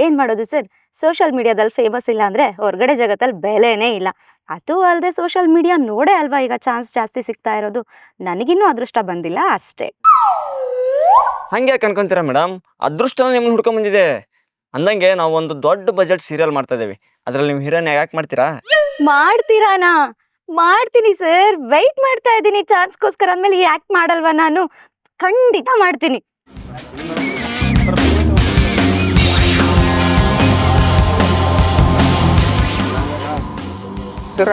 ಏನ್ ಮಾಡೋದು sir, social ಮೀಡಿಯಾದಲ್ಲಿ ಫೇಮಸ್ ಇಲ್ಲ ಅಂದ್ರೆ ಹೊರಗಡೆ ಜಗತ್ತಲ್ಲಿ ಬೆಲೆನೇ ಇಲ್ಲ. ಅದು ಅಲ್ಲದೆ ಸೋಷಿಯಲ್ ಮೀಡಿಯಾ ನೋಡೇ ಅಲ್ವಾ ಈಗ ಚಾನ್ಸ್ ಜಾಸ್ತಿ ಸಿಗ್ತಾ ಇರೋದು. ನನಗಿನ್ನೂ ಅದೃಷ್ಟ ಬಂದಿಲ್ಲ ಅಷ್ಟೇ. ಹಂಗೆ ಯಾಕೆ ಅನ್ಕೊಂತೀರಾ ಮೇಡಮ್? ಅದೃಷ್ಟನ ನಿಮ್ಮನ್ನ ಹುಡ್ಕೊಂಡ್ ಬಂದಿದೆ. ಅಂದಂಗೆ ನಾವು ಒಂದು ದೊಡ್ಡ ಬಜೆಟ್ ಸೀರಿಯಲ್ ಮಾಡ್ತಾ ಇದೀವಿ. ಅದ್ರಲ್ಲಿ ನೀವು ಹೀರೋಯಿನ್ ಯಾಕೆ ಮಾಡ್ತೀರಾ? ಮಾಡ್ತೀರಾನಾ? ಮಾಡ್ತೀನಿ ಸರ್, ವೆಯ್ಟ್ ಮಾಡ್ತಾ ಇದ್ದೀನಿ ಚಾನ್ಸ್ಗೋಸ್ಕರ. ಅಂದ್ಮೇಲೆ ಯಾಕೆ ಮಾಡಲ್ವಾ ನಾನು? ಖಂಡಿತ ಮಾಡ್ತೀನಿ. ಸರ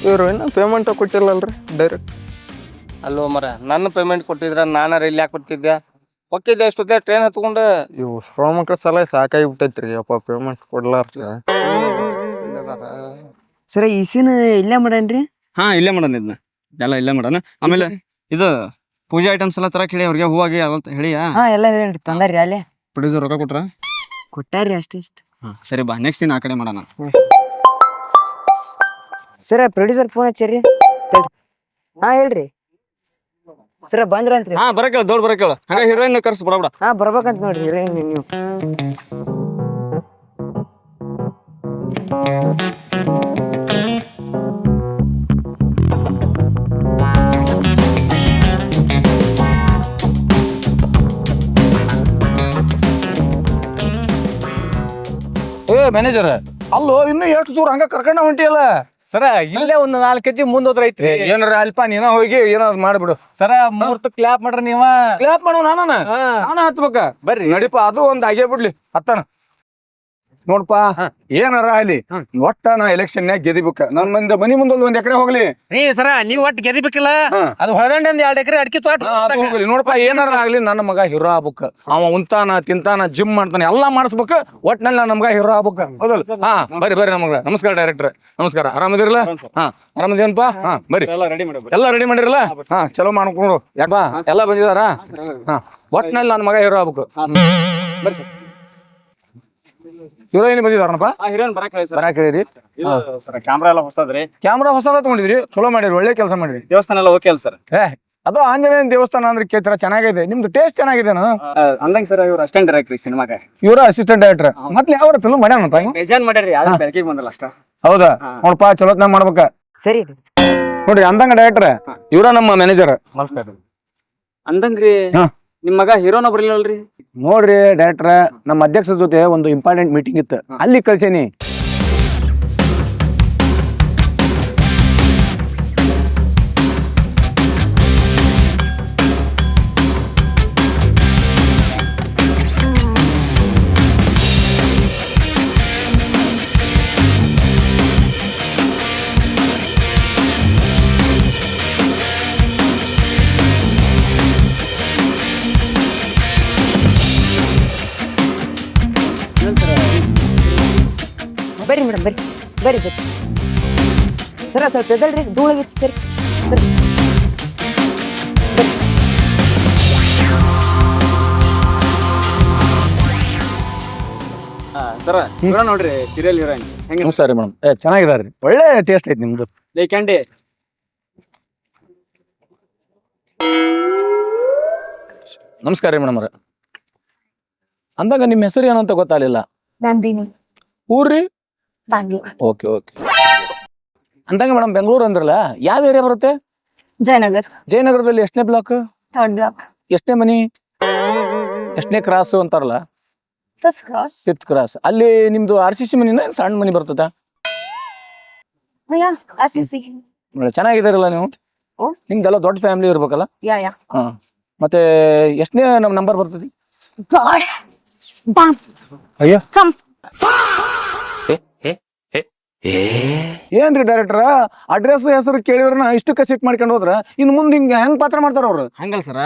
ಇವರು ಇನ್ನೂ ಪೇಮೆಂಟ್ ಕೊಟ್ಟಿಲ್ಲಲ್ರಿ ಡೈರೆಕ್ಟ್? ಅಲ್ಲೋ ಮರ, ನನ್ನ ಪೇಮೆಂಟ್ ಕೊಟ್ಟಿದ್ರ ನಾನಾರ ಇಲ್ಲಿ ಯಾಕೆ ಕೊಡ್ತಿದ್ದೆ? ಹೊಕ್ಕಿದ್ದೆ ಅಷ್ಟೊತ್ತೆ ಟ್ರೈನ್ ಹತ್ಕೊಂಡು. ಇವು ಶ್ರಮಕ್ರ ಸಲ ಸಾಕಾಗಿಬಿಟ್ಟೈತ್ರಿ ಅಪ್ಪ ಪೇಮೆಂಟ್ ಕೊಡ್ಲಾರ್ರಿ. ಸರ ಈ ಸೀನ್ ಇಲ್ಲೇ ಮಾಡೇನ್ರಿ? ಹಾ, ಇಲ್ಲೇ ಮಾಡೋಣ, ಇದನ್ನ ಎಲ್ಲ ಇಲ್ಲೇ ಮಾಡೋಣ. ಆಮೇಲೆ ಇದು ಪೂಜೆ ಐಟಮ್ಸ್ ಎಲ್ಲ ತರಕ್ ಹೇಳಿ ಅವ್ರಿಗೆ, ಹೂವಾಗಿ ಅಂತ ಹೇಳಿ. ಹಾ ಎಲ್ಲ ಹೇಳಿ ತಂದಾರಿ ಅಲ್ಲೇ. ಪ್ರೊಡ್ಯೂಸರ್ ರೊಕ್ಕ ಕೊಟ್ರ? ಕೊಟ್ಟಾರಿ ಅಷ್ಟಿಷ್ಟು. ಹಾ ಸರಿ, ಬಾ ನೆಕ್ಸ್ಟ್ ಸೀನ್ ಆ ಕಡೆ ಮಾಡೋಣ. ಸರ ಪ್ರೊಡ್ಯೂಸರ್ ಫೋನ್ ಹಚ್ಚಾರಿ. ಹಾ ಹೇಳ್ರಿ ಸರ, ಬಂದ್ರಂತ್ರಿ? ಹಾ ಬರಕೇಳ, ದೊಡ್ಡ ಬರಕೇಳ. ಹಂಗ ಹೀರೋಯಿನ್ ಕರ್ಸ್ ಬಿಡ. ಹಾ ಬರ್ಬೇಕಂತ ನೋಡ್ರಿ ಹೀರೋಯಿನ್ ನೀವು. ಏ ಮ್ಯಾನೇಜರ್, ಅಲ್ಲೋ ಇನ್ನು ಎಷ್ಟು ದೂರ ಹಂಗ ಕರ್ಕೊಂಡ ಹೊಂಟಿಯಲ್ಲ? ಸರ ಇಲ್ಲೇ ಒಂದು 4 kg ಮುಂದ್ ಹೋದ್ರ ಐತ್ರಿ. ಏನಾರ ಅಲ್ಪ ನೀನ ಹೋಗಿ ಏನಾದ್ರು ಮಾಡ್ಬಿಡು. ಸರ ಮುಹೂರ್ತ ಕ್ಲಾಪ್ ಮಾಡ್ರಿ ನೀವ. ಕ್ಲಾಪ್ ಮಾಡೋ ನಾನ ಹತ್ಬೇಕ? ಬರ್ರಿ ನಡಿಪ, ಅದು ಒಂದ್ ಆಗೇ ಬಿಡ್ಲಿ ಹತ್ತನ. ನೋಡ್ಪ, ಏನಾರ ಅಲ್ಲಿ ಒಟ್ಟ ನಾ ಎಲೆಕ್ಷನ್ ಗೆದಿಬೇಕ. ನನ್ ಮನಿ ಮುಂದೊಂದು 1 ಎಕರೆ ಹೋಗ್ಲಿ ರೀ ಸರ. ನೀವ್ ಒಟ್ಟು ಗೆದಿಬೇಕಿಲ್ಲ. ಅದು ಹೊಳದಂಡೆ 2 ಎಕರೆ ಅಡಿಕೆ ತೋಟ ಹೋಗ್ಲಿ. ನೋಡಪ್ಪ, ಏನಾರ ಆಗ್ಲಿ ನನ್ನ ಮಗ ಹೀರೋ ಆಗ್ಬೇಕ. ಅವ ಉಂತಾನ ತಿಂತಾನ ಜಿಮ್ ಮಾಡ್ತಾನೆ ಎಲ್ಲಾ ಮಾಡಿಸ್ಬೇಕ. ಒಟ್ನಲ್ಲಿ ನನ್ನ ಮಗ ಹೀರೋ ಆಗ್ಬೇಕ. ಹೌದಲ್ಲ? ಹಾ ಬರ್ರಿ ಬರ್ರಿ ನಮಗ. ನಮಸ್ಕಾರ ಡೈರೆಕ್ಟರ್, ನಮಸ್ಕಾರ. ಆರಾಮದಿರಲ್ಲ? ಹಾ ಆರಾಮದೇನಪ್ಪ? ಹಾ ಬರ್ರಿ, ಎಲ್ಲ ರೆಡಿ ಮಾಡಿರಲ್ಲ? ಹಾ ಚಲೋ ಮಾಡ್ಕೊಂಡು ಯಾಕಪ್ಪ ಎಲ್ಲ ಬಂದಿದಾರ? ಹಾ ಒಟ್ನಲ್ಲಿ ನನ್ನ ಮಗ ಹೀರೋ ಆಗ್ಬೇಕು. ಬರ್ರಿ. ಹೀರೋಯಿನ್ ಬಂದಿದಾರನಪ್ಪ? ಹೀರೋಯಿನ್ ಬರಕ್ ಹೇಳಿ. ಕ್ಯಾಮ್ರಾ ಎಲ್ಲ ಹೊಸದ್ರಿ. ಕ್ಯಾಮ್ರಾ ಹೊಸದ ತಗೊಂಡಿದ್ರಿ, ಚಲೋ ಮಾಡಿರಿ, ಒಳ್ಳೆ ಕೆಲಸ ಮಾಡಿರಿ. ದೇವಸ್ಥಾನ ಎಲ್ಲ ಓಕೆ ಅಲ್ಲ ಸರ್? ಅದು ಆಂಜನೇಯನ ದೇವಸ್ಥಾನ ಅಂದ್ರೆ ಕೇಳ್ತಾರ, ಚೆನ್ನಾಗಿದೆ. ನಿಮ್ದು ಟೇಸ್ಟ್ ಚೆನ್ನಾಗಿದೆ. ಅಂದಂಗ ಸರ್ ಇವ್ರು ಅಸಿಸ್ಟೆಂಟ್ ಡೈರೆಕ್ಟರ್ ಸಿನಿಮಾಗೆ. ಇವ್ರ ಅಸಿಸ್ಟೆಂಟ್ ಡೈರೆಕ್ಟರ್. ಮತ್ತೆ ಯಾವ ಫಿಲ್ಮ್ ಮಾಡ್ಯಾನಪ್ಪ? ಬೇಜಾನ್ ಮಾಡ್ಯಾರಿ, ಆದ್ರೆ ಬೆಳಕಿಗೆ ಬಂದಲ್ಲ ಅಷ್ಟ. ಹೌದಾ? ನೋಡಪ್ಪ, ಚಲೋತ್ನಾಗ ಮಾಡ್ಬೇಕ. ಸರಿ ನೋಡ್ರಿ, ಅಂದಂಗ ಡೈರೆಕ್ಟರ್ ಇವ್ರ ನಮ್ಮ ಮ್ಯಾನೇಜರ್. ಅಂದಂಗ್ರಿ ನಿಮ್ ಮಗ ಹೀರೋನ ಬರ್ಲಿಲ್ಲಲ್ರಿ? ನೋಡ್ರಿ ಡೈರೆಕ್ಟರ್, ನಮ್ಮ ಅಧ್ಯಕ್ಷರ ಜೊತೆ ಒಂದು ಇಂಪಾರ್ಟೆಂಟ್ ಮೀಟಿಂಗ್ ಇತ್ತು, ಅಲ್ಲಿ ಕಳ್ಸೇನಿ. ಬರ್ರಿ ಮೇಡಮ್, ಬರ್ರಿ ಬರ್ರಿ ಬರ್ರಿ. ಸರ ಸ್ವಲ್ಪ ಎದಲ್ರಿ, ಧೂಳಾಗಿತ್ತು. ಸರಿ ಸರಿ ಸರ್ ಹೀರೋ ನೋಡ್ರಿ, ಸೀರಿಯಲ್ ಹೀರೋಯಿನ್ ಹೆಂಗ? ನಮಸ್ಕಾರ ಮೇಡಮ್. ಚೆನ್ನಾಗಿದಾರ್ರಿ, ಒಳ್ಳೆ ಟೇಸ್ಟ್ ಐತಿ ನಿಮ್ದು. ಕ್ಯಾಂಡಿ ನಮಸ್ಕಾರ ರೀ ಮೇಡಮ್ ಅವ್ರ. ಅಂದಾಗ ನಿಮ್ಮ ಹೆಸರು ಏನಂತ ಗೊತ್ತಾಗಲಿಲ್ಲ. ನಂದಿನಿ. ಊರ್ರಿ? ಬ್ಯಾಂಗ್ಳೂರ್. Okay okay. ಅಂದಂಗ ಮೇಡಮ್, ಬೆಂಗಳೂರು ಅಂದ್ರಲ್ಲ, ಯಾವ ಏರಿಯಾ ಬರುತ್ತೆ? ಜಯನಗರ್. ಜಯನಗರದಲ್ಲಿ ಎಷ್ಟನೇ ಬ್ಲಾಕ್? 3rd block. ಎಷ್ಟನೇ ಮನಿ? ಎಷ್ಟನೇ ಕ್ರಾಸ್ ಅಂತಾರಲ್ಲ? 5th cross. 5th cross. ಅಲ್ಲಿ ನಿಮ್ದು RCC ಮನಿನ ಸಣ್ಣ ಮನಿ ಬರ್ತದ? RCC. ಚೆನ್ನಾಗಿದಾರಲ್ಲ ನೀವು? ನಿಮ್ದೆಲ್ಲ ದೊಡ್ಡ ಫ್ಯಾಮಿಲಿ ಇರ್ಬೇಕಲ್ಲ? ಯಾ. ಹಾ, ಮತ್ತೆ ಎಷ್ಟನೇ ನಮ್ ನಂಬರ್ ಬರ್ತದೆ? ಅಯ್ಯ ಏನ್ರಿ ಡೈರೆಕ್ಟರ್, ಅಡ್ರೆಸ್ ಹೆಸರು ಕೇಳಿದ್ರ ಇಷ್ಟಕ್ಕೆ ಸಿಟ್ ಮಾಡ್ಕೊಂಡು ಹೋದ್ರ ಇನ್ ಮುಂದೆ ಹಿಂಗ ಹೆಂಗ್ ಪಾತ್ರ ಮಾಡ್ತಾರ ಅವ್ರು? ಹಂಗಲ್ ಸರ,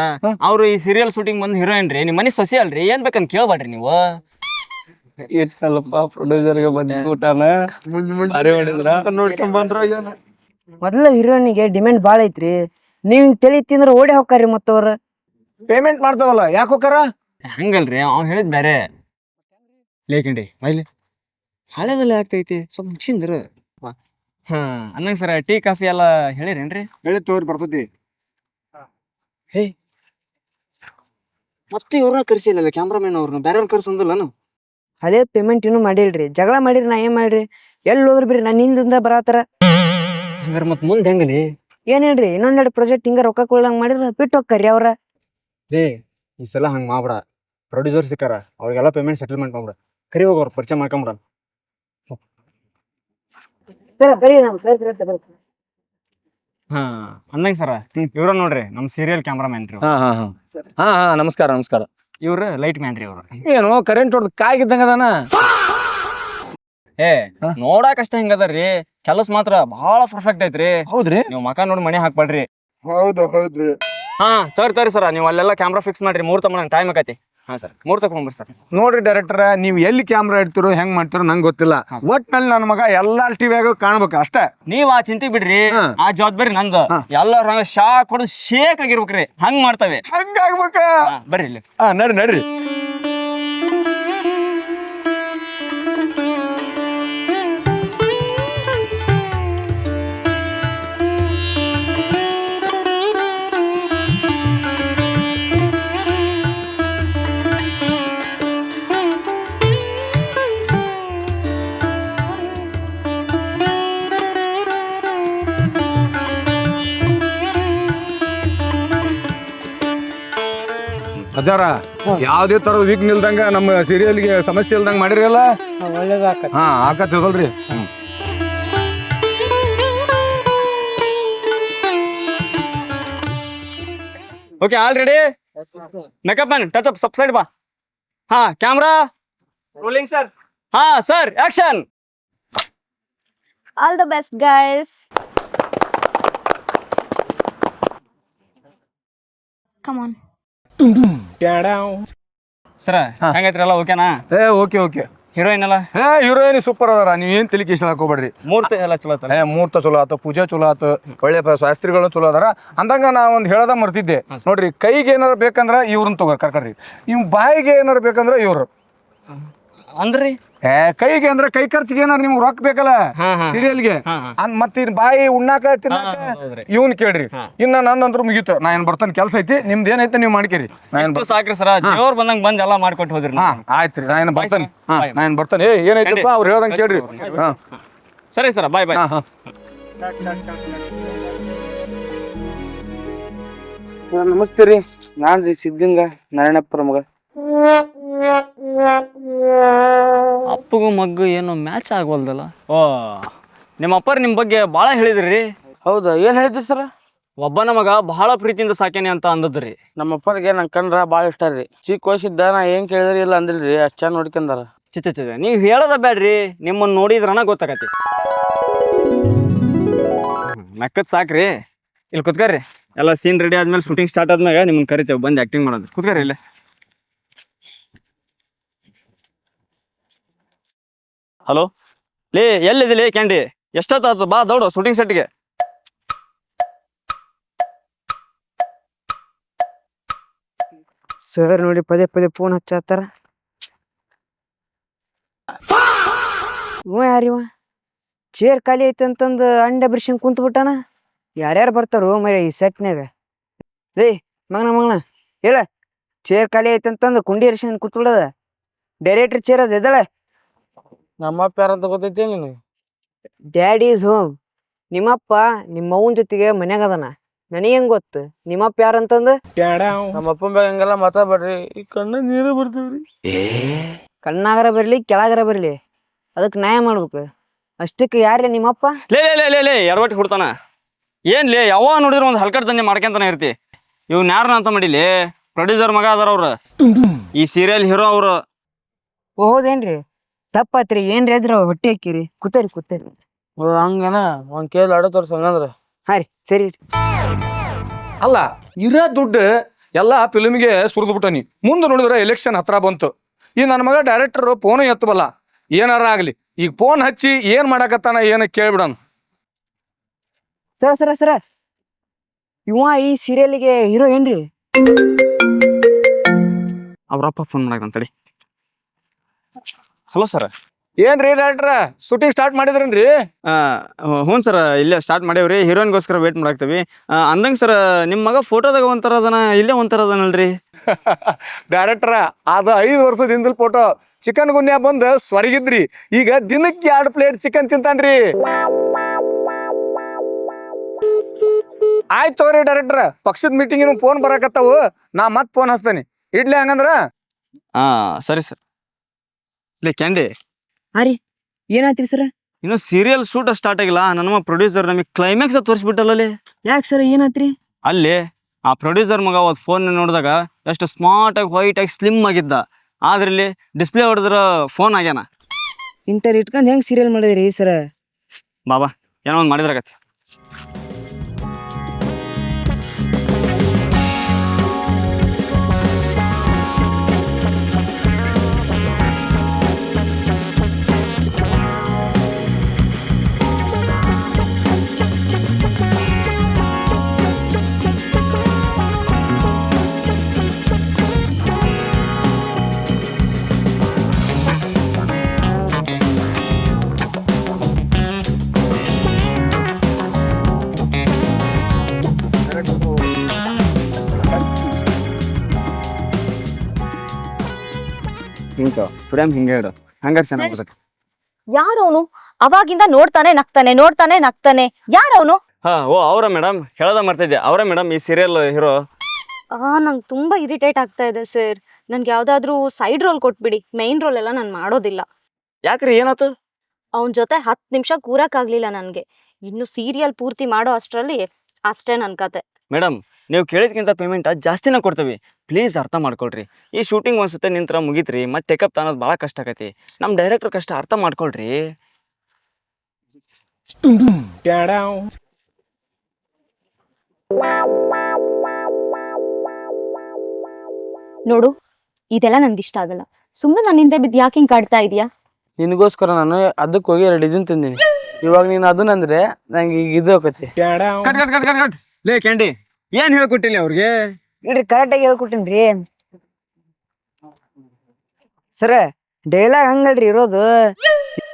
ಅವ್ರು ಈ ಸೀರಿಯಲ್ ಶೂಟಿಂಗ್ ಬಂದ್ ಹೀರೋಯಿನ್ ರೀ, ನಿಮ್ ಮನಿ ಸೊಸೆ ಅಲ್ರಿ, ಏನ್ ಬೇಕಂತ ಕೇಳ್ಬೇಡ್ರಿ ನೀವು. ಇಟ್ಟಲ್ಲಪ್ಪ ಪ್ರೊಡ್ಯೂಸರ್ಗೆ ಬಂದ ಊಟನ ನೋಡ್ಕೊಂಡ್ ಬಂದ್ರ. ಮೊದಲ ಹೀರೋಯಿನ್ಗೆ ಡಿಮ್ಯಾಂಡ್ ಬಾಳ ಐತ್ರಿ. ನೀವ್ ಹಿಂಗ್ ತಲಿ ತಿಂದ್ರ ಓಡಿ ಹೋಗ್ತಾರ್ರಿ ಮತ್ತವ್ರ. ಪೇಮೆಂಟ್ ಮಾಡ್ತಾವಲ್ಲ, ಯಾಕೆ ಹೋಗಾರ? ಹಂಗಲ್ರಿ, ಅವ್ ಹೇಳಿದ್ ಬೇರೆ. ಲೇಕಂಡಿ ಬೈಲಿ ಹಳೆದಲ್ಲ ಆಗ್ತೈತಿ, ಸ್ವಲ್ಪ ಮುಗಿಸಿಂದ್ರ. ಅನ್ನಂಗ ಸರ ಟೀ ಕಾಫಿ ಎಲ್ಲ ಹೇಳಿರೇನ್ರಿ? ಹೇಳಿ ತೋರಿ ಬರ್ತೈತಿ. ಮತ್ತೆ ಇವ್ರನ್ನ ಕರ್ಸಿಲ್ಲ ಕ್ಯಾಮ್ರಾಮನ್ ಅವ್ರನ್ನ, ಬೇರೆಯವ್ರ ಕರ್ಸಂದಿಲ್ಲ ನಾನು. ಹಳೆ ಪೇಮೆಂಟ್ ಇನ್ನೂ ಮಾಡಿಲ್ರಿ. ಜಗಳ ಮಾಡಿರಿ ನಾ ಏನ್ ಮಾಡ್ರಿ? ಎಲ್ಲಿ ಹೋದ್ರಿ ಬಿಡ್ರಿ, ನನ್ನ ಹಿಂದಿಂದ ಬರತ್ತಾರ. ಹಂಗಾರ ಮತ್ ಮುಂದೆ ಹೆಂಗಲಿ? ಏನ್ ಹೇಳ್ರಿ, ಇನ್ನೊಂದೆರಡು ಪ್ರಾಜೆಕ್ಟ್ ಹಿಂಗ ರೊಕ್ಕ ಕೊಡ್ಲಂಗ್ ಮಾಡಿದ್ರ ಬಿಟ್ಟು ಹೋಗ್ತಾರ್ರಿ ಅವ್ರ. ಲೇ ಈ ಸಲ ಹಂಗೆ ಮಾಡ್ಬೇಡ. ಪ್ರೊಡ್ಯೂಸರ್ ಸಿಕ್ಕಾರ, ಅವ್ರಿಗೆಲ್ಲ ಪೇಮೆಂಟ್ ಸೆಟಲ್ಮೆಂಟ್ ಮಾಡ್ಬಿಡ. ಕರಿ ಹೋಗೋರು ಪರಿಚಯ ಮಾಡ್ಕೊಂಬಿಡ. ಹಾ ಅಂದಂಗೆ ಸರ ಇವ್ರ ನೋಡ್ರಿ ನಮ್ಮ ಸೀರಿಯಲ್ ಕ್ಯಾಮ್ರಾಮ್ಯಾನ್ ರೀ. ಹಾ ನಮಸ್ಕಾರ ನಮಸ್ಕಾರ. ಇವ್ರು ಲೈಟ್ ಮ್ಯಾನ್ ರೀ ಅವ್ರು. ಏನು ಕರೆಂಟ್ ಹೊಡೆದ್ ಕಾಯ್ಗಿದ್ದಂಗ ಅದಾನ. ಏ ನೋಡಾಕ ಅಷ್ಟ ಹಿಂಗದರ್ರಿ, ಕೆಲಸ ಮಾತ್ರ ಬಹಳ ಪರ್ಫೆಕ್ಟ್ ಐತ್ರಿ. ಹೌದ್ರಿ? ನೀವು ಮಕ ನೋಡಿ ಮನೆ ಹಾಕ್ಬೇಡ್ರಿ. ಹೌದ್ರಿ. ಹಾ ತೋರಿ ಸರ, ನೀವು ಅಲ್ಲೆಲ್ಲ ಕ್ಯಾಮ್ರಾ ಫಿಕ್ಸ್ ಮಾಡ್ರಿ. ಮುಹೂರ್ತ ಮಾಡಂಗೆ ಟೈಮ್ ಆಕತಿ. ಹಾ ಸರ್, ಮುಹೂರ್ತ ತಗೊಂಡ್ಬರ್ರಿ ಸರ್. ನೋಡ್ರಿ ಡೈರೆಕ್ಟರ್, ನೀವ್ ಎಲ್ಲಿ ಕ್ಯಾಮ್ರಾ ಇಡ್ತಿರೋ ಹೆಂಗ್ ಮಾಡ್ತಿರೋ ನಂಗೆ ಗೊತ್ತಿಲ್ಲ. ಒಟ್ನಲ್ಲಿ ನನ್ನ ಮಗ ಎಲ್ಲಾ ಟಿವಿಯಾಗ ಕಾಣ್ಬೇಕು ಅಷ್ಟೇ. ನೀವ್ ಆ ಚಿಂತೆ ಬಿಡ್ರಿ, ಆ ಜವಾಬ್ದಾರಿ ನಂದು. ಎಲ್ಲಾರು ಹಂಗ ಶಾಕ್ ಹೊಡೆದು ಶೇಕ್ ಆಗಿರ್ಬೇಕ್ರಿ, ಹಂಗ್ ಮಾಡ್ತವೆ. ಹಂಗಾಗ್ಬೇಕ. ಬರ್ರಿ ಇಲ್ಲಿ. ನಡ್ರಿ. ಅಜ್ಜಾರ, ಯಾವ್ದೇ ತರ ವೀಕ್ ನಿಲ್ದಂಗ ನಮ್ಮ ಸೀರಿಯಲ್ಗೆ ಸಮಸ್ಯೆ ಇಲ್ದಂಗ ಮಾಡಿರಲ್ಲ. ಹಾ ಆಕತ್ ಹೋಗಲ್ರಿ. Okay all ready. Makeup man touch up ಸಬ್ ಸೈಡ್ ಬಾ. ಹಾ ಕ್ಯಾಮ್ರಾ ರೋಲಿಂಗ್ ಸರ್. ಹಾ sir action. All the best guys. Come on. ಸರ ಹೆಂಗೈತ್ರಿ ಎಲ್ಲ ಓಕೆನಾ? ಓಕೆ. ಹೀರೋಯಿನ್ ಎಲ್ಲ? ಹೀರೋಯಿನ್ ಸೂಪರ್ ಅದಾರ. ನೀವ್ ಏನ್ ತಲೆ ಕೆಡಿಸ್ಕೊಳಕ್ ಹಾಕೋಬೇಡ್ರಿ. ಮೂರ್ತಿ ಎಲ್ಲ ಚಲೋ ಐತಲ್ಲ? ಮುಹೂರ್ತ ಚಲೋ ಆತು, ಪೂಜೆ ಚಲೋ ಆತು, ಒಳ್ಳೆ ಶಾಸ್ತ್ರಿಗಳು ಚಲೋ ಅದಾರ. ಅಂದಂಗ ನಾ ಒಂದ್ ಹೇಳದ ಮರ್ತಿದ್ದೆ ನೋಡ್ರಿ. ಕೈಗೆ ಏನಾರ ಬೇಕಂದ್ರ ಇವ್ರನ್ನ ತಗೋ ಕರ್ಕರ್ರಿ. ಇವ್ ಬಾಯಿಗೆ ಏನಾರ ಬೇಕಂದ್ರ ಇವ್ರು. ಅಂದ್ರಿ ಕೈಗೆ ಅಂದ್ರೆ ಕೈ ಖರ್ಚಿಗೆ ಏನಾರ ನಿಮ್ಗೆ ರೊಕ್ಕ ಬೇಕಲ್ಲ ಸೀರಿಯಲ್ಗೆ. ಮತ್ತ ಬಾಯಿ ಉಣ್ಣಾಕ ಇವ್ನ್ ಕೇಳ್ರಿ. ಇನ್ನ ನಂದಂತ್ರ ಮುಗೀತು. ನಾ ಏನ್ ಬರ್ತಾನೆ, ಕೆಲ್ಸ ಐತಿ. ನಿಮ್ದು ಏನೈತೆ ನೀವು ಮಾಡ್ಕೇರಿ. ಸಾಕ್ರಿ ಸರ, ದೇವ್ರ ಬಂದಂಗ ಬಂದ್ ಎಲ್ಲ ಮಾಡ್ಕೊಟ್ಟು ಹೋದ್ರಿ. ಆಯ್ತ್ರಿ, ನಾ ಏನ್ ಬರ್ತಾನೆ. ನಾ ಏನ್ ಬರ್ತಾನೆ. ಏನೈತಪ್ಪ ಅವ್ರು ಹೇಳ್ದಂಗೆ ಕೇಳ್ರಿ. ಸರಿ ಸರ, ಬಾಯ್ ಬಾಯ್. ನಮಸ್ತೆ ರೀ, ನಾನ್ ರೀ ಸಿದ್ದಿಂಗ ನಾರಾಯಣಪ್ಪರ ಮಗ. ಅಪ್ಪಗೂ ಮಗ್ಗು ಏನು ಮ್ಯಾಚ್ ಆಗವಲ್ದಲ್ಲ. ಓ ನಿಮ್ಮ ಅಪ್ಪರ್ ನಿಮ್ ಬಗ್ಗೆ ಭಾಳ ಹೇಳಿದ್ರಿ. ಹೌದಾ, ಏನ್ ಹೇಳಿದ್ರಿ ಸರ್? ಒಬ್ಬನ ಮಗ ಬಹಳ ಪ್ರೀತಿಯಿಂದ ಸಾಕ್ಯಾನೆ ಅಂತ ಅಂದದ್ರಿ. ನಮ್ಮ ಅಪ್ಪರಿಗೆ ನಂಗೆ ಕಂಡ್ರ ಭಾಳ ಇಷ್ಟ ರೀ. ಚಿಕ್ಕ ವಯಸ್ಸಿದ್ದ ನಾ ಏನ್ ಕೇಳಿದ್ರಿ ಇಲ್ಲ ಅಂದಿಲ್ರಿ, ಅಷ್ಟ್ ಚಂದ ನೋಡ್ಕೊಂಡಾರ. ಚ ನೀವ್ ಹೇಳೋದ ಬ್ಯಾಡ್ರಿ, ನಿಮ್ಮನ್ನ ನೋಡಿದ್ರನ ಗೊತ್ತಾಗತಿ. ನಕ್ಕದ್ ಸಾಕ್ರಿ, ಇಲ್ಲಿ ಕುತ್ಕರ್ರಿ. ಎಲ್ಲ ಸೀನ್ ರೆಡಿ ಆದ್ಮೇಲೆ ಶೂಟಿಂಗ್ ಸ್ಟಾರ್ಟ್ ಆದ್ಮ್ಯಾಗ ನಿಮ್ಮನ್ನ ಕರಿತೇವೆ ಬಂದು ಆಕ್ಟಿಂಗ್ ಮಾಡೋದು. ಕುತ್ಕರ್ರಿ ಇಲ್ಲೇ. ಹಲೋ ಲೇ, ಎಲ್ಲಿದಿಲಿ ಕ್ಯಾಂಡಿ? ಎಷ್ಟೊತ್ತಾಯ್ತು? ಬಾ ದೌಡು ಶೂಟಿಂಗ್ ಸೆಟ್ಗೆ. ಸರ್ ನೋಡಿ ಪದೇ ಪದೇ ಫೋನ್ ಹಚ್ಚಾತಾರ. ಇವ ಯಾರಿವ? ಚೇರ್ ಖಾಲಿ ಐತಿ ಅಂತಂದು ಅಂಡೆ ಬಿರ್ಶನ್ ಕುಂತ ಬಿಟ್ಟಾನ. ಯಾರ್ಯಾರು ಬರ್ತಾರೋ ಮರ ಈ ಸೆಟ್ನ್ಯಾಗ? ಲೇ ಮಗನ ಹೇಳ, ಚೇರ್ ಖಾಲಿ ಐತಿ ಅಂತಂದು ಕುಂಡಿ ಹರ್ಶನ್ ಕುಂತ ಬಿಡದ. ಡೈರೆಕ್ಟರ್ ಚೇರ್ ಅದ ಎದಳ. ನಮ್ಮಪ್ಪ ಯಾರಂತ ಗೊತ್ತೈತಿ ನೀನು? Dad is home. ನಿಮ್ಮಪ್ಪ ನಿಮ್ಮ ಅವ್ವನ ಜೊತೆಗೆ ಮನ್ಯಾಗ ಅದನ. ನನಗೆ ಹೆಂಗ್ ಗೊತ್ತು ನಿಮ್ಮಪ್ಪ ಯಾರಂತಂದು? ನಮ್ಮ ಅಪ್ಪನ ಬಗ್ಗೆ ಹಂಗೆಲ್ಲ ಮಾತಾಡ್ಬೇಡ್ರಿ, ಈ ಕಣ್ಣ ನೀರು ಬರ್ತೀವ್ರಿ. ಕಣ್ಣಾಗರ ಬರ್ಲಿ ಕೆಳಗರ ಬರ್ಲಿ ಅದಕ್ಕೆ ನ್ಯಾಯ ಮಾಡ್ಬೇಕು. ಅಷ್ಟಕ್ಕೆ ಯಾರೇ ನಿಮ್ಮಪ್ಪ? ಲೇ ಎರ್ವಟ್ಟಿ ಹುಡ್ತಾನ. ಏನ್ ಲೇ, ಯಾವಾಗ ನೋಡಿದ್ರು ಒಂದು ಹಲ್ಕಟ್ ದಂಧೆ ಮಾಡ್ಕೊಂತಾನೆ ಇರ್ತಿ. ಇವ್ನ ಯಾರನ್ನ ಅಂತ ಮಾಡಿಲಿ? ಪ್ರೊಡ್ಯೂಸರ್ ಮಗ ಅದಾರ ಅವ್ರು, ಈ ಸೀರಿಯಲ್ ಹೀರೋ ಅವ್ರು. ಹೌದೇನ್ರಿ? ತಪ್ಪತ್ರಿ. ಏನ್ರಿ ಅದ್ರ ಹೊಟ್ಟೆ ಹಾಕಿರಿ. ಕೂತರಿ. ಓ ಹಂಗೇನ? ಒಂದ್ ಕೇಳಿ ಆಡೋ ತೋರ್ಸ ಹಂಗಂದ್ರ. ಹಾ ರೀ, ಸರಿ. ಅಲ್ಲ, ಇರೋ ದುಡ್ಡು ಎಲ್ಲ ಫಿಲ್ಮ್ಗೆ ಸುರಿದು ಬಿಟ್ಟನಿ. ಮುಂದೆ ನೋಡಿದ್ರೆ ಎಲೆಕ್ಷನ್ ಹತ್ರ ಬಂತು. ಈ ನನ್ನ ಮಗ ಡೈರೆಕ್ಟರ್ ಫೋನ್ ಎತ್ತಬಲ್ಲ. ಏನಾರ ಆಗ್ಲಿ, ಈಗ ಫೋನ್ ಹಚ್ಚಿ ಏನ್ ಮಾಡಾಕತ್ತಾನ ಏನ ಕೇಳ್ಬಿಡನ್. ಸರ ಇವ ಈ ಸೀರಿಯಲ್ಗೆ ಹೀರೋ ಏನ್ರಿ? ಅವ್ರಪ್ಪ ಫೋನ್ ಮಾಡಾಕಂತಡಿ. Hello sir. ಏನ್ರಿ ಡೈರೆಕ್ಟರ್, ಶೂಟಿಂಗ್ ಸ್ಟಾರ್ಟ್ ಮಾಡಿದ್ರೇನ್ರಿ? ಹ್ಞೂ ಸರ್, ಇಲ್ಲೇ ಸ್ಟಾರ್ಟ್ ಮಾಡೇವ್ರಿ. ಹೀರೋಯಿನ್ಗೋಸ್ಕರ ವೇಟ್ ಮಾಡಾಕ್ತೀವಿ. ಅಂದಂಗೆ ಸರ್, ನಿಮ್ಮ ಮಗ ಫೋಟೋದಾಗ ಒಂಥರ ಅದನ, ಇಲ್ಲೇ ಒಂಥರ ಅದನಲ್ರಿ? ಡೈರೆಕ್ಟ್ರ ಅದು 5 ವರ್ಷದ ಹಿಂದಲ್ ಫೋಟೋ. ಚಿಕನ್ ಗುನ್ಯಾ ಬಂದು ಸ್ವರ್ಗಿದ್ರಿ, ಈಗ ದಿನಕ್ಕೆ 2 ಪ್ಲೇಟ್ ಚಿಕನ್ ತಿಂತಾನ್ರಿ. ಆಯ್ತು ತಗೋರಿ ಡೈರೆಕ್ಟ್ರ, ಪಕ್ಷದ ಮೀಟಿಂಗಿನ ಫೋನ್ ಬರಾಕತ್ತಾವು, ನಾ ಮತ್ತೆ ಫೋನ್ ಹಚ್ತೇನೆ. ಇಡ್ಲಿ ಹಂಗಂದ್ರ. ಹಾ ಸರಿ ಸರ್. ಲೇ ಕ್ಯಾಂಡಿ, ಏನಾಯ್ತ್ರಿ ಸರ? ಇನ್ನು ಸೀರಿಯಲ್ ಶೂಟ್ ಸ್ಟಾರ್ಟ್ ಆಗಿಲ್ಲ, ನನ್ನ ಪ್ರೊಡ್ಯೂಸರ್ ನಮಗೆ ಕ್ಲೈಮ್ಯಾಕ್ಸ್ ತೋರಿಸ್ಬಿಟ್ಟಲ್ಲೇ. ಯಾಕೆ ಸರ ಏನಾಯ್ತ್ರಿ? ಅಲ್ಲಿ ಆ ಪ್ರೊಡ್ಯೂಸರ್ ಮಗ ಅವತ್ತು ಫೋನ್ ನೋಡಿದಾಗ ಎಷ್ಟು ಸ್ಮಾರ್ಟ್ ಆಗಿ ವೈಟ್ ಆಗಿ ಸ್ಲಿಮ್ ಆಗಿದ್ದ, ಆದ್ರೆ ಇಲ್ಲಿ ಡಿಸ್ಪ್ಲೇ ಹೊಡೆದ್ರ ಫೋನ್ ಆಗ್ಯಾನ. ಇಂಥವ್ರು ಇಟ್ಕೊಂಡು ಹೆಂಗ್ ಸೀರಿಯಲ್ ಮಾಡಿದ್ರಿ ಸರ? ಬಾಬಾ ಏನೋ ಒಂದು ಮಾಡಿದ್ರಾಗತ್ತೆ. ಹಿಂಗೆ ಫ್ರೇಮ್ ಹಿಂಗೆ ಇಡು, ಹಂಗಾರೆ ಚೆನ್ನಾಗಿ ಬರ್ತೈತಿ. ಯಾರವನು? ಅವಾಗಿಂದ ನೋಡ್ತಾನೆ ನಗ್ತಾನೆ. ಯಾರವನು? ಹಾ ಓ ಅವರ ಮೇಡಮ್, ಹೇಳದ ಮಾಡ್ತಿದ್ದೆ, ಅವರೇ ಮೇಡಮ್ ಈ ಸೀರಿಯಲ್ ಹೀರೋ. ನಂಗೆ ತುಂಬಾ ಇರಿಟೇಟ್ ಆಗ್ತಾ ಇದೆ ಸರ್. ನನ್ಗೆ ಯಾವ್ದಾದ್ರು ಸೈಡ್ ರೋಲ್ ಕೊಟ್ಬಿಡಿ, ಮೇನ್ ರೋಲ್ ಎಲ್ಲ ನಾನು ಮಾಡೋದಿಲ್ಲ. ಯಾಕ್ರಿ ಏನಾಯ್ತು? ಅವನ ಜೊತೆ 10 ನಿಮಿಷ ಕೂರಕ್ಕಾಗ್ಲಿಲ್ಲ ನನ್ಗೆ. ಇನ್ನು ಸೀರಿಯಲ್ ಪೂರ್ತಿ ಮಾಡೋ ಅಷ್ಟರಲ್ಲಿ ಅಷ್ಟೇ ನನ್ ಕತೆ. ಮೇಡಮ್ ನೀವು ಕೇಳಿದ್ಕಿಂತ ಪೇಮೆಂಟ್ ಜಾಸ್ತಿನ ಕೊಡ್ತೀವಿ, ಪ್ಲೀಸ್ ಅರ್ಥ ಮಾಡ್ಕೊಳ್ರಿ. ಈ ಶೂಟಿಂಗ್ ಒಂದ್ಸತೆ ನಿಂತರ ಮುಗೀತ್ರಿ, ಮತ್ತೆ ಟೇಕಪ್ ತಾನೋದು ಭಾಳ ಕಷ್ಟ ಆಕತಿ. ನಮ್ಮ ಡೈರೆಕ್ಟರ್ ಕಷ್ಟ ಅರ್ಥ ಮಾಡ್ಕೊಳ್ರಿ. ನೋಡು, ಇದೆಲ್ಲ ನನ್ಗೆ ಇಷ್ಟ ಆಗಲ್ಲ. ಸುಮ್ಮನೆ ನನ್ನ ಹಿಂದೆ ಬಿದ್ದು ಯಾಕೆ ಹಿಂಗ್ ಕಾಡ್ತಾ ಇದೀಯಾ? ನಿನಗೋಸ್ಕರ ನಾನು ಅದಕ್ಕೆ ಹೋಗಿ 2 ಇದನ್ ತಿಂದೀನಿ. ಇವಾಗ ನೀನು ಅದನ್ನಂದ್ರೆ ನಂಗೆ ಈಗ ಇದು ಹೋಗತ್ತೆ. Cut cut cut cut cut. ಲೇ ಕ್ಯಾಂಡಿ, ಏನ್ ಹೇಳ್ಕೊಟ್ಟಿಲ್ಲ ಅವ್ರಿಗೆ? ಇಲ್ರಿ ಕರೆಕ್ಟಾಗಿ ಹೇಳ್ಕೊಟ್ಟಿನ್ರಿ ಸರ. ಡೈಲಾಗ್ ಹಂಗಲ್ರಿ ಇರೋದು.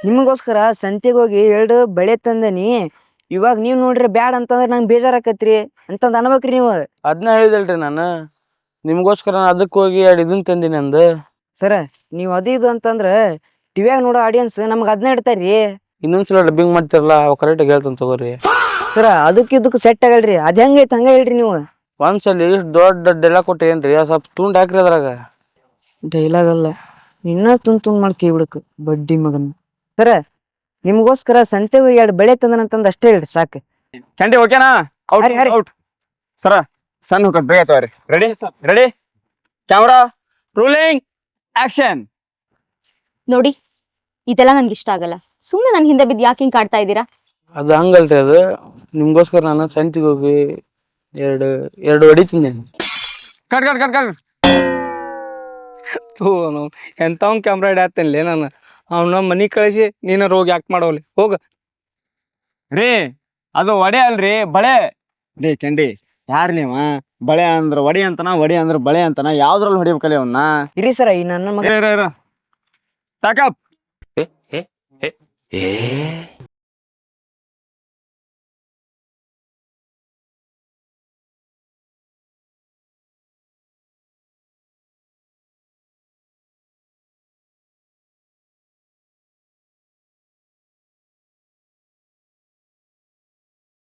ನಿಮಗೋಸ್ಕರ ಸಂತೆಗೆ ಹೋಗಿ 2 ಬಳೆ ತಂದನಿ, ಇವಾಗ ನೀವ್ ನೋಡ್ರಿ ಬ್ಯಾಡ್ ಅಂತಂದ್ರೆ ನಂಗೆ ಬೇಜಾರಾಕತ್ರಿ ಅಂತಂದ್ ಅನ್ಬೇಕ್ರಿ ನೀವು. ಅದನ್ನ ಹೇಳಿದಲ್ರಿ ನಾನು, ನಿಮ್ಗೋಸ್ಕರ ನಾನು ಅದಕ್ಕೆ ಹೋಗಿ 2 ಇದನ್ ತಂದೀನಿ ಅಂದು. ಸರ ನೀವ್ ಅದು ಇದು ಅಂತಂದ್ರ ಟಿವಿಯಾಗ ನೋಡೋ ಆಡಿಯನ್ಸ್ ನಮ್ಗೆ ಅದನ್ನ ಇಡ್ತಾರ್ರಿ. ಇನ್ನೊಂದ್ಸಲ ಡಬ್ಬಿಂಗ್ ಮಾಡ್ತಿರಲ್ಲ, ಅವ್ ಕರೆಕ್ಟಾಗಿ ಹೇಳ್ತಾನೆ ತಗೋರಿ. ಸರ ಅದಕ್ಕೆ ಇದಕ್ಕೆ ಸೆಟ್ ಆಗಲ್ರಿ, ಅದ್ ಹೆಂಗೈತೆ ಹಂಗ ಹೇಳ್ರಿ ನೀವು. ಒಂದ್ಸಲಿ ಇಷ್ಟು ದೊಡ್ಡ ಡೈಲಾಗ್ ಕೊಟ್ಟು ಏನ್ರಿ, ಸ್ವಲ್ಪ ತುಂಡ್ ಹಾಕ್ರಿ ಅದ್ರಾಗ. ಡೈಲಾಗ್ ಅಲ್ಲ, ಇನ್ನ ತುಂಡ್ ಮಾಡಿ ಕೈ ಬಿಡಕ್ ಬಡ್ಡಿ ಮಗನ್. ಸರ ನಿಮ್ಗೋಸ್ಕರ ಸಂತೆ ಹೋಗಿ 2 ಬಳೆ ತಂದನಂತಂದ್ ಅಷ್ಟೇ ಹೇಳ್ರಿ ಸಾಕು. ಕ್ಯಾಂಡಿ ಓಕೆನಾ? ಹರಿ, ಹರಿ. ಔಟ್ ಸರ, ಸಣ್ಣ ಹೋಗ ಬೇಗ ತಗೋರಿ. Ready ready, camera ruling action. ನೋಡಿ, ಇದೆಲ್ಲ ನನ್ಗೆ ಇಷ್ಟ ಆಗಲ್ಲ. ಸುಮ್ಮನೆ ನನ್ ಹಿಂದೆ ಬಿದ್ದು ಯಾಕೆ ಹಿಂಗ್ ಕಾಡ್ತಾ ಇದ್ದೀರಾ? ಅದು ಹಂಗಲ್ರಿ, ಅದು ನಿಮ್ಗೋಸ್ಕರ ನಾನು ಸಂತಿಗೆ ಹೋಗಿ 2 ಹೊಡಿತೀನಿ. Cut cut cut cut. ಎಂತವ್ ಕ್ಯಾಮ್ರಾ ಹಿಡಿಯತ್ತೇನ್ಲೇ ನಾನು. ಅವ್ನ ಮನಿ ಕಳಿಸಿ ನೀನ ರೋಗಿ ಯಾಕೆ ಮಾಡೋಲಿ, ಹೋಗ. ರೀ ಅದು ಒಡೆ ಅಲ್ರಿ, ಬಳೆ. ರೀ ಕ್ಯಾಂಡಿ, ಯಾರ್ ನೀವ? ಬಳೆ ಅಂದ್ರ ಒಡಿ ಅಂತನ, ಒಡಿ ಅಂದ್ರ ಬಳೆ ಅಂತನ, ಯಾವ್ದ್ರಲ್ಲಿ ಹೊಡಿಬೇಕಲ್ಲಿ ಅವನ್ನ? ಇರಿ ಸರ, ಈ ನನ್ನ ಮಗ ಪ್ಯಾಕಪ್.